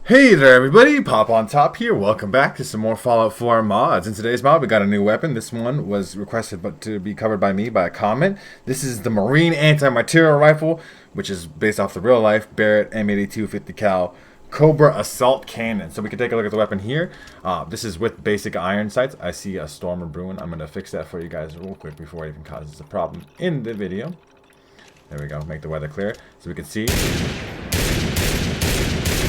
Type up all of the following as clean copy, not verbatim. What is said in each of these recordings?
Hey there everybody, Pop on Top here. Welcome back to some more Fallout 4 mods. In today's mod we got a new weapon. This one was requested to be covered by me by a comment. This is the Marine Anti-Material Rifle, which is based off the real life Barrett M82 50 cal Cobra Assault Cannon. So we can take a look at the weapon here. This is with basic iron sights. I see a storm brewing. I'm going to fix that for you guys real quick before it even causes a problem in the video. There we go, make the weather clear so we can see.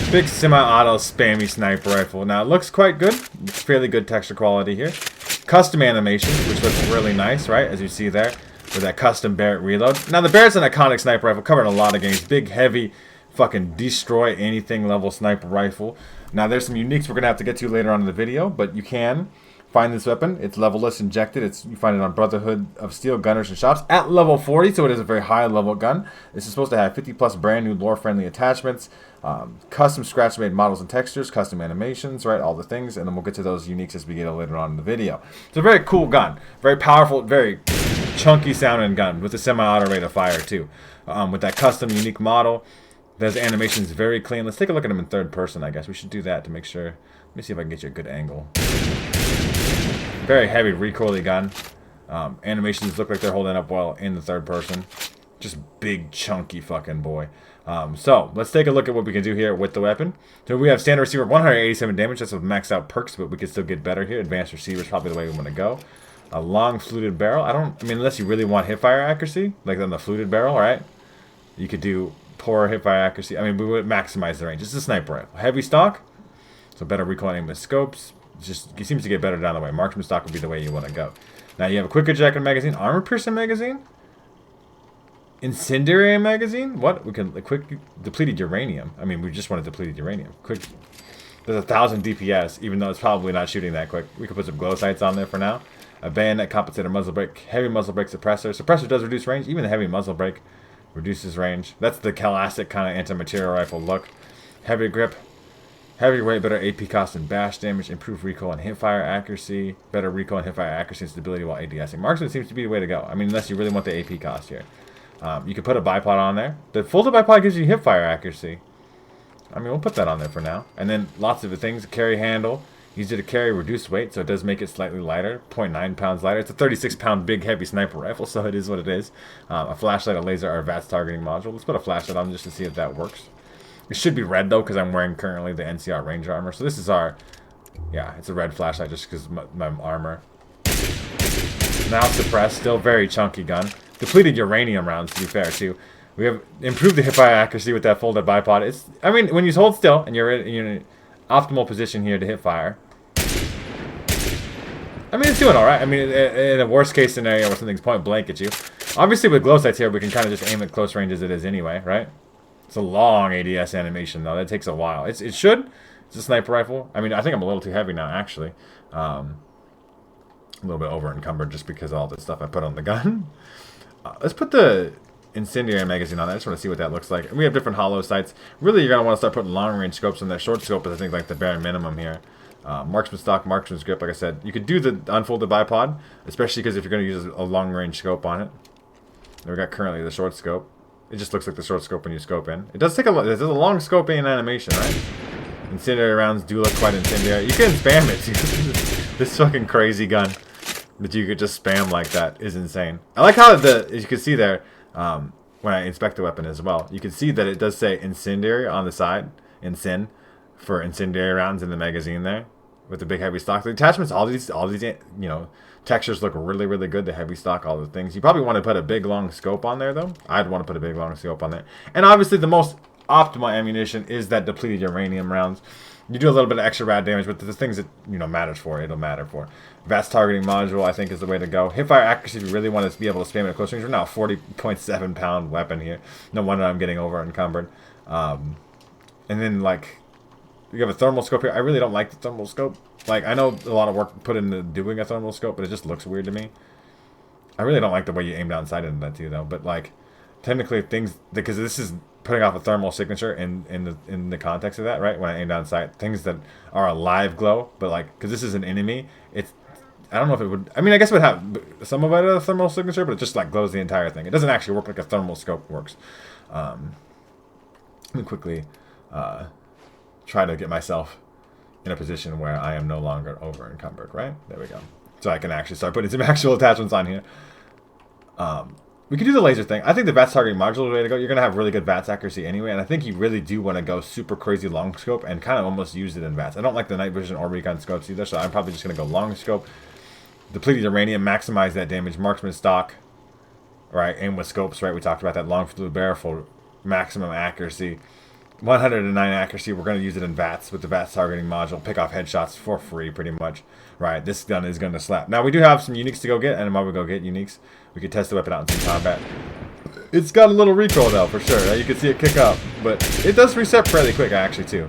Big semi-auto spammy sniper rifle. Now it looks quite good. It's fairly good texture quality here. Custom animation, which looks really nice, right? As you see there, with that custom Barrett reload. Now the Barrett's an iconic sniper rifle, covered in a lot of games. Big, heavy, fucking destroy anything level sniper rifle. Now there's some uniques we're gonna have to get to later on in the video, but you can find this weapon. It's levelless injected. You find it on Brotherhood of Steel Gunners and Shops at level 40, so it is a very high level gun. This is supposed to have 50 plus brand new lore friendly attachments, custom scratch made models and textures, custom animations, right, all the things, and then we'll get to those uniques as we get later on in the video. It's a very cool gun, very powerful, very chunky sounding gun with a semi-auto rate of fire too. With that custom unique model, those animations very clean. Let's take a look at them in third person. I guess we should do that to make sure. Let me see if I can get you a good angle. Very heavy recoily gun. Animations look like they're holding up well in the third person. Just big chunky fucking boy. So let's take a look at what we can do here with the weapon. So we have standard receiver, 187 damage. That's with maxed out perks, but we can still get better here. Advanced receiver is probably the way we want to go. A long fluted barrel. I mean, unless you really want hip fire accuracy, like on the fluted barrel, right? You could do poor hip fire accuracy. I mean, we would maximize the range. It's a sniper rifle. Heavy stock, so better recoil aim with scopes. It seems to get better down the way. Marksman stock would be the way you want to go. Now you have a quick ejector magazine, armor piercing magazine, incendiary magazine. What? We can quick depleted uranium. I mean, we just wanted depleted uranium. Quick. There's 1,000 DPS, even though it's probably not shooting that quick. We could put some glow sights on there for now. A bayonet compensator muzzle brake, heavy muzzle brake suppressor. Suppressor does reduce range. Even the heavy muzzle brake reduces range. That's the classic kind of anti-material rifle look. Heavy grip. Heavy weight, better AP cost and bash damage, improved recoil and hipfire accuracy, better recoil and hipfire accuracy and stability while ADSing. Marksman seems to be the way to go. I mean, unless you really want the AP cost here. You could put a bipod on there. The folded bipod gives you hipfire accuracy. I mean, we'll put that on there for now. And then lots of things. Carry handle, easy to carry, reduced weight, so it does make it slightly lighter. 0.9 pounds lighter. It's a 36-pound big heavy sniper rifle, so it is what it is. A flashlight, a laser, or a VATS targeting module. Let's put a flashlight on just to see if that works. It should be red though, because I'm wearing currently the NCR Ranger armor. So this is our, yeah, it's a red flashlight just because my armor. Now suppressed, still very chunky gun. Depleted uranium rounds, to be fair too. We have improved the hipfire accuracy with that folded bipod. I mean, when you hold still and you're in an optimal position here to hit fire. I mean, it's doing all right. I mean, in a worst case scenario where something's point blank at you. Obviously, with glow sights here, we can kind of just aim at close range as it is anyway, right? It's a long ADS animation, though. That takes a while. It should. It's a sniper rifle. I mean, I think I'm a little too heavy now, actually. A little bit over encumbered just because of all the stuff I put on the gun. Let's put the incendiary magazine on. I just want to see what that looks like. And we have different hollow sights. Really, you're going to want to start putting long-range scopes on there. Short scope is, I think, like the bare minimum here. Marksman stock, marksman's grip, like I said. You could do the unfolded bipod, especially because if you're going to use a long-range scope on it. And we got currently the short scope. It just looks like the short scope when you scope in. It does take there's a long scope in animation, right? Incendiary rounds do look quite incendiary. You can spam it. This fucking crazy gun that you could just spam like that is insane. I like how as you can see there, when I inspect the weapon as well, you can see that it does say incendiary on the side, incen, for incendiary rounds in the magazine there, with the big heavy stock. The attachments, all these, textures look really, really good. The heavy stock, all the things. You probably want to put a big long scope on there, though. I'd want to put a big long scope on there. And obviously, the most optimal ammunition is that depleted uranium rounds. You do a little bit of extra rad damage, but the things that matters for, it'll matter for. VATS targeting module, I think, is the way to go. Hipfire accuracy, if you really want to be able to spam it at close range. We're now a 40.7 pound weapon here. No wonder I'm getting over encumbered. And then you have a thermal scope here. I really don't like the thermal scope. I know a lot of work put into doing a thermal scope, but it just looks weird to me. I really don't like the way you aim down sight into that too, though. But technically because this is putting off a thermal signature in the context of that, right? When I aim down sight, things that are a live glow, but because this is an enemy, I don't know if it would. I mean, I guess it would have some of it a thermal signature, but it just glows the entire thing. It doesn't actually work like a thermal scope works. Let me quickly try to get myself in a position where I am no longer over encumbered, right? There we go. So I can actually start putting some actual attachments on here. We could do the laser thing. I think the VATS targeting module is the way to go. You're going to have really good VATS accuracy anyway, and I think you really do want to go super crazy long scope and kind of almost use it in VATS. I don't like the night vision or recon scopes either, so I'm probably just going to go long scope. Depleted uranium, maximize that damage. Marksman stock, right? Aim with scopes, right? We talked about that. Long fluid barrel for maximum accuracy. 109 accuracy. We're going to use it in VATS with the VATS targeting module. Pick off headshots for free, pretty much. Right, this gun is going to slap. Now, we do have some uniques to go get, and while we go get uniques, we could test the weapon out in some combat. It's got a little recoil, though, for sure. Right? You can see it kick up, but it does reset fairly quick, actually, too.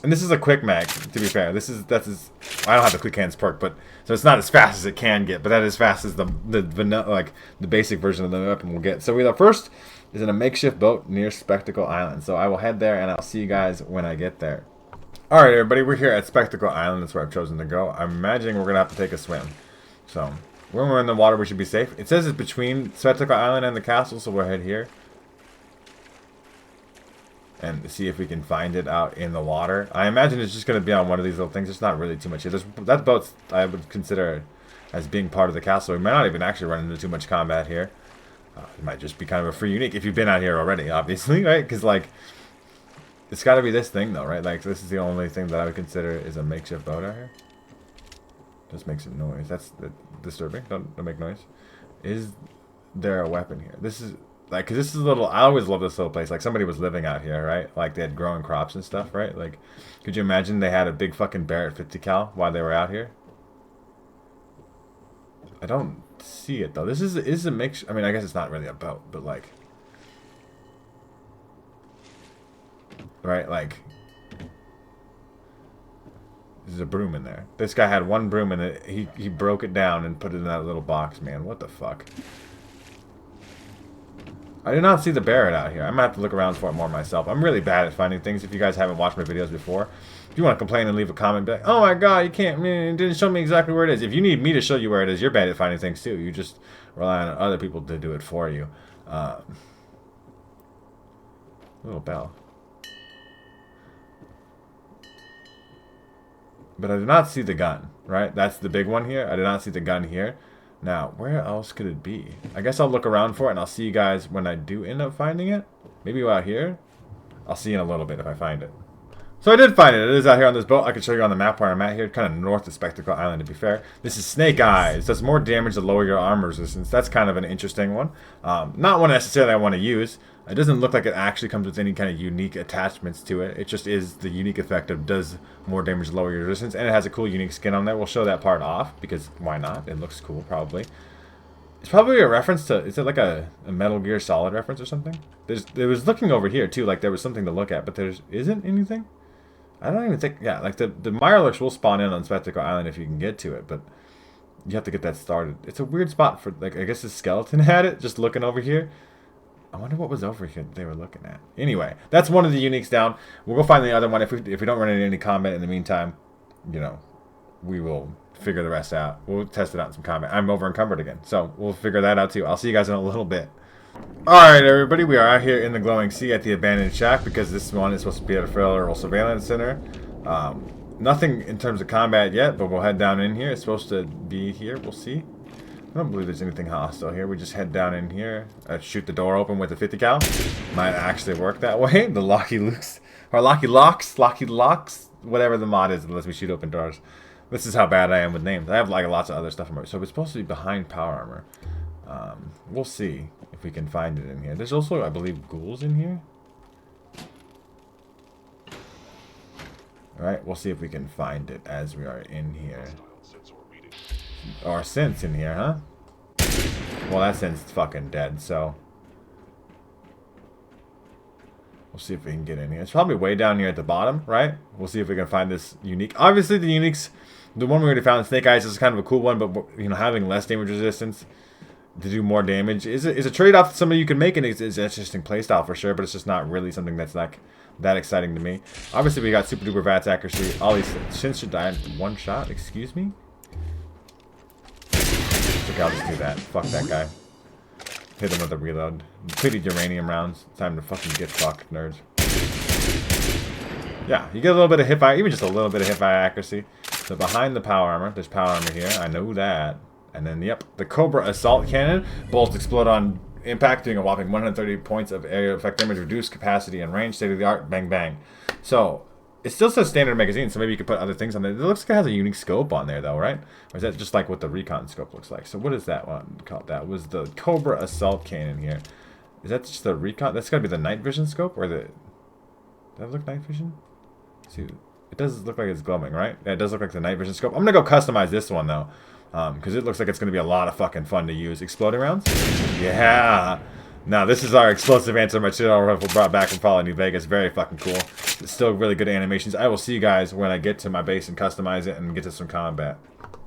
And this is a quick mag, to be fair. I don't have the quick hands perk, but so it's not as fast as it can get, but that is as fast as the basic version of the weapon will get. So the first is in a makeshift boat near Spectacle Island. So I will head there, and I'll see you guys when I get there. Alright, everybody, we're here at Spectacle Island. That's where I've chosen to go. I'm imagining we're going to have to take a swim. So, when we're in the water, we should be safe. It says it's between Spectacle Island and the castle, so we'll head here. And see if we can find it out in the water. I imagine it's just going to be on one of these little things. There's not really too much here. That boat I would consider as being part of the castle. We might not even actually run into too much combat here. It might just be kind of a free unique if you've been out here already, obviously, right? Because, like, it's got to be this thing, though, right? Like, this is the only thing that I would consider is a makeshift boat out here. Just makes some noise. That's disturbing. Don't make noise. Is there a weapon here? This is, like, because this is a little, I always love this little place. Like, somebody was living out here, right? Like, they had growing crops and stuff, right? Like, could you imagine they had a big fucking Barrett 50 cal while they were out here? I don't see it, though. This is a makeshift, I mean, I guess it's not really a boat, but, like, right, like, there's a broom in there. This guy had one broom and he broke it down and put it in that little box, man. What the fuck? I did not see the Barrett out here. I'm gonna have to look around for it more myself. I'm really bad at finding things. If you guys haven't watched my videos before, if you want to complain and leave a comment, be like, oh my god, you can't, man, it didn't show me exactly where it is. If you need me to show you where it is, you're bad at finding things too. You just rely on other people to do it for you. Little bell. But I did not see the gun, right? That's the big one here. I did not see the gun here. Now, where else could it be? I guess I'll look around for it, and I'll see you guys when I do end up finding it. Maybe out here. I'll see you in a little bit if I find it. So I did find it. It is out here on this boat. I can show you on the map where I'm at here. Kind of north of Spectacle Island, to be fair. This is Snake Eyes. Does more damage to lower your armor resistance. That's kind of an interesting one. Not one necessarily I want to use. It doesn't look like it actually comes with any kind of unique attachments to it. It just is the unique effect of does more damage to lower your resistance. And it has a cool unique skin on there. We'll show that part off because why not? It looks cool, probably. It's probably a reference to, is it like a Metal Gear Solid reference or something? There was looking over here too, like there was something to look at, but there isn't anything? I don't even think, yeah, like the Mirelurks will spawn in on Spectacle Island if you can get to it, but you have to get that started. It's a weird spot for, like, I guess the skeleton had it, just looking over here. I wonder what was over here that they were looking at. Anyway, that's one of the uniques down. We'll go find the other one. If we don't run into any combat in the meantime, you know, we will figure the rest out. We'll test it out in some combat. I'm over encumbered again, so we'll figure that out too. I'll see you guys in a little bit. Alright, everybody, we are out here in the glowing sea at the abandoned shack because this one is supposed to be at a federal surveillance center. Nothing in terms of combat yet, but we'll head down in here. It's supposed to be here. We'll see. I don't believe there's anything hostile here. We just head down in here. Shoot the door open with a 50 cal. Might actually work that way. The Locky Lukes, or Locky Locks, whatever the mod is that lets me shoot open doors. This is how bad I am with names. I have like lots of other stuff. So it's supposed to be behind power armor. We'll see if we can find it in here. There's also, I believe, ghouls in here. Alright, we'll see if we can find it as we are in here. Or synth's in here, huh? Well, that synth's fucking dead, so we'll see if we can get in here. It's probably way down here at the bottom, right? We'll see if we can find this unique. Obviously, the uniques, the one we already found, Snake Eyes, is kind of a cool one, but, you know, having less damage resistance to do more damage is a trade-off that somebody you can make, and it's an interesting playstyle for sure, but it's just not really something that's like that exciting to me. Obviously, we got super duper VATS accuracy. All these shins should die in one shot. Excuse me? Okay, I'll just do that. Fuck that guy. Hit him with a reload. Depleted uranium rounds. Time to fucking get fucked, nerds. Yeah, you get a little bit of hip fire, even just a little bit of hip fire accuracy. So behind the power armor, there's power armor here. I know that. And then, yep, the Cobra Assault Cannon. Bolts explode on impact, doing a whopping 130 points of area effect damage, reduced capacity and range, state of the art, bang bang. So it still says standard magazine, so maybe you could put other things on there. It looks like it has a unique scope on there, though, right? Or is that just like what the recon scope looks like? So what is that one called? That was the Cobra Assault Cannon here. Is that just the recon? That's got to be the night vision scope, or the... Does that look night vision? Let's see, it does look like it's glowing, right? Yeah, it does look like the night vision scope. I'm gonna go customize this one though, because it looks like it's gonna be a lot of fucking fun to use. Exploding rounds? Yeah. Now this is our explosive anti-material rifle brought back from Fallout New Vegas. Very fucking cool. It's still really good animations. I will see you guys when I get to my base and customize it and get to some combat.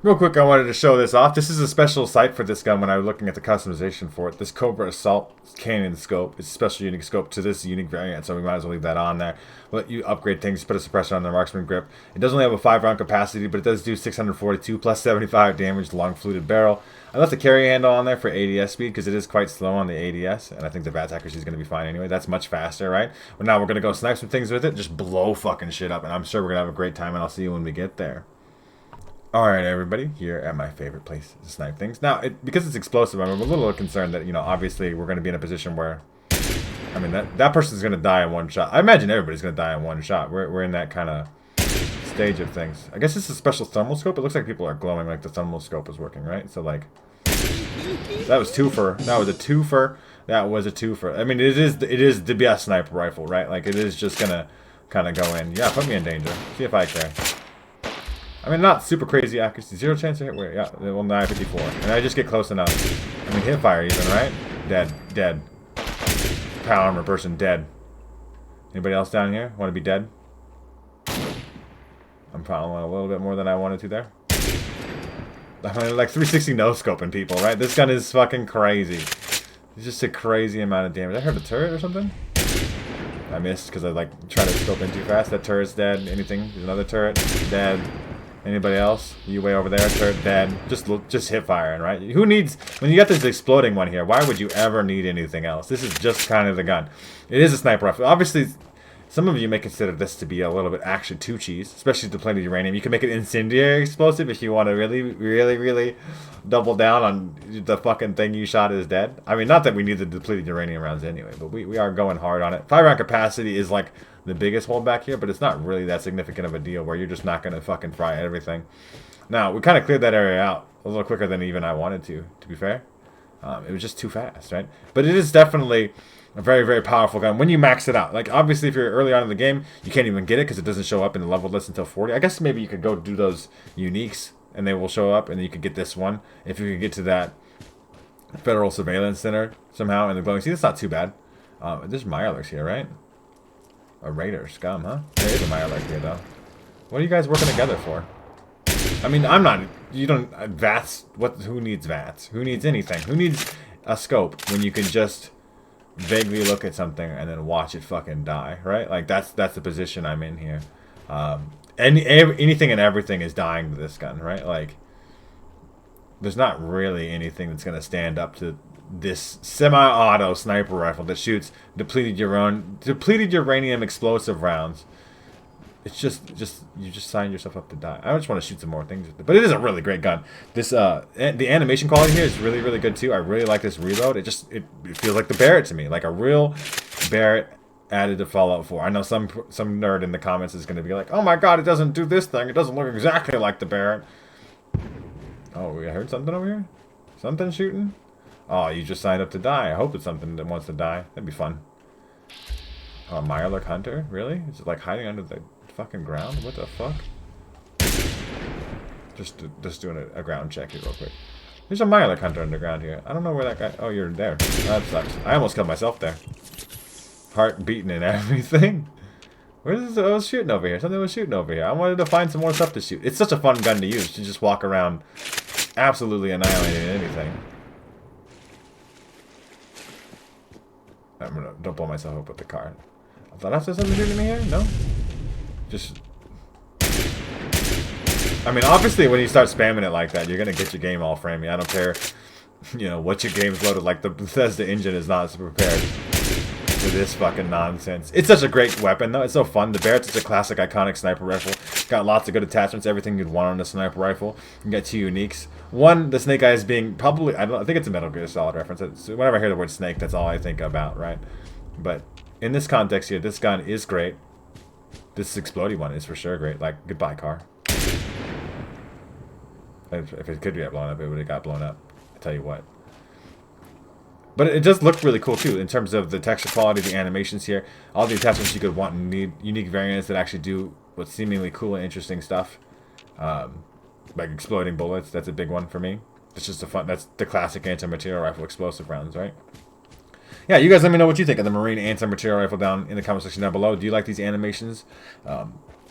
Real quick, I wanted to show this off. This is a special sight for this gun when I was looking at the customization for it. This Cobra Assault Cannon scope is a special unique scope to this unique variant, so we might as well leave that on there. We'll let you upgrade things, put a suppressor on the marksman grip. It does only have a 5-round capacity, but it does do 642 plus 75 damage, long fluted barrel. I left the carry handle on there for ADS speed because it is quite slow on the ADS, and I think the VATS accuracy is going to be fine anyway. That's much faster, right? But now we're going to go snipe some things with it, just blow fucking shit up, and I'm sure we're going to have a great time, and I'll see you when we get there. Alright everybody, here at my favorite place to snipe things. Now, because it's explosive, I'm a little concerned that, you know, obviously we're going to be in a position where, I mean, that person's going to die in one shot. I imagine everybody's going to die in one shot. We're in that kind of stage of things. I guess this is a special thermal scope. It looks like people are glowing like the thermal scope is working, right? So, like, that was twofer. That was a twofer. That was a twofer. I mean, it is the best sniper rifle, right? Like, it is just going to kind of go in. Yeah, put me in danger. See if I care. I mean, not super crazy accuracy. 0 chance to hit. Wait, yeah, well, 954. And I just get close enough. I mean, hit fire even, right? Dead. Dead. Power armor person, dead. Anybody else down here? Want to be dead? I'm following a little bit more than I wanted to there. I mean, like 360 no-scoping people, right? This gun is fucking crazy. It's just a crazy amount of damage. I heard a turret or something? I missed because I, like, tried to scope in too fast. That turret's dead. Anything? There's another turret. Dead. Anybody else? You way over there, turret dead. Just hip firing, right? Who needs, when you got this exploding one here, why would you ever need anything else? This is just kind of the gun. It is a sniper rifle. Obviously, some of you may consider this to be a little bit actually too cheese, especially depleted uranium. You can make it incendiary explosive if you want to really double down on the fucking thing you shot is dead. I mean, not that we need the depleted uranium rounds anyway, but we are going hard on it. 5-round capacity is like the biggest holdback here, but it's not really that significant of a deal where you're just not going to fucking fry everything. Now, we kind of cleared that area out a little quicker than even I wanted to be fair. It was just too fast, right? But it is definitely a very powerful gun when you max it out. Like, obviously, if you're early on in the game, you can't even get it because it doesn't show up in the level list until 40. I guess maybe you could go do those uniques, and they will show up, and then you could get this one. If you could get to that Federal Surveillance Center somehow in the glowing. See, that's not too bad. There's Mirelurks here, right? A Raider scum, huh? There is a Mirelurk here, though. What are you guys working together for? I mean, I'm not... You don't... VATS... Who needs VATS? Who needs anything? Who needs a scope when you can just vaguely look at something and then watch it fucking die, right? Like, that's the position I'm in here. Anything and everything is dying to this gun, right? Like, there's not really anything that's going to stand up to this semi-auto sniper rifle that shoots depleted uranium explosive rounds. It's just you just signed yourself up to die. I just want to shoot some more things with it. But it is a really great gun. This the animation quality here is really good too. I really like this reload. It feels like the Barrett to me, like a real Barrett added to Fallout 4. I know some nerd in the comments is going to be like, "Oh my god, it doesn't do this thing. It doesn't look exactly like the Barrett." Oh, we heard something over here. Something shooting. Oh, you just signed up to die. I hope it's something that wants to die. That'd be fun. Oh, Mirelurk Hunter? Really? Is it like hiding under the fucking ground? What the fuck? Just doing a ground check here real quick. There's a Mirelurk Hunter underground here. I don't know where that guy... Oh, you're there. That sucks. I almost killed myself there. Heart beating and everything. Where is this? I was shooting over here. Something was shooting over here. I wanted to find some more stuff to shoot. It's such a fun gun to use. To just walk around absolutely annihilating anything. Don't blow myself up with the car. I thought I said something shooting me here? No? Just... I mean, obviously, when you start spamming it like that, you're going to get your game all framey. I don't care, you know, what your game's loaded. Like, the Bethesda engine is not prepared. to this fucking nonsense. It's such a great weapon, though. It's so fun. The Barrett's such a classic, iconic sniper rifle. Got lots of good attachments, everything you'd want on a sniper rifle. You got 2 uniques. One, the Snake Eyes being probably, I think it's a Metal Gear Solid reference. Whenever I hear the word snake, that's all I think about, right? But in this context here, this gun is great. This exploding one is for sure great. Like, goodbye, car. If it could get blown up, it would have got blown up. I tell you what. But it does look really cool too in terms of the texture quality, the animations here, all the attachments you could want and need, unique variants that actually do what's seemingly cool and interesting stuff, like exploding bullets. That's a big one for me. It's just a fun. That's the classic anti-material rifle explosive rounds, right? Yeah, you guys let me know what you think of the Marine anti-material rifle down in the comment section down below. Do you like these animations?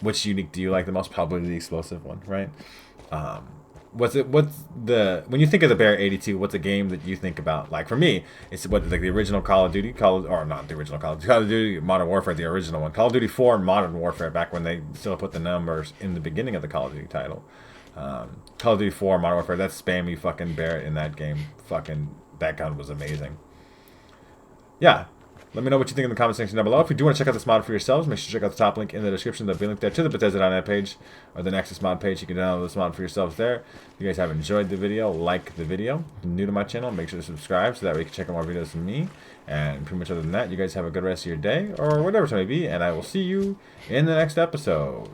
Which unique do you like the most? Probably the explosive one, right? What's the when you think of the Barrett 82? What's a game that you think about? Like for me, it's like the original Call of Duty, or not the original Call of Duty Modern Warfare, the original one, Call of Duty 4 and Modern Warfare, back when they still put the numbers in the beginning of the Call of Duty title. Call of Duty 4 Modern Warfare, that spammy fucking Barrett in that game, fucking that gun was amazing. Yeah. Let me know what you think in the comment section down below. If you do want to check out this mod for yourselves, make sure to check out the top link in the description. There'll be a link there to the Bethesda.net page or the Nexus mod page. You can download this mod for yourselves there. If you guys have enjoyed the video, like the video. If you're new to my channel, make sure to subscribe so that way you can check out more videos from me. And pretty much other than that, you guys have a good rest of your day or whatever it may be. And I will see you in the next episode.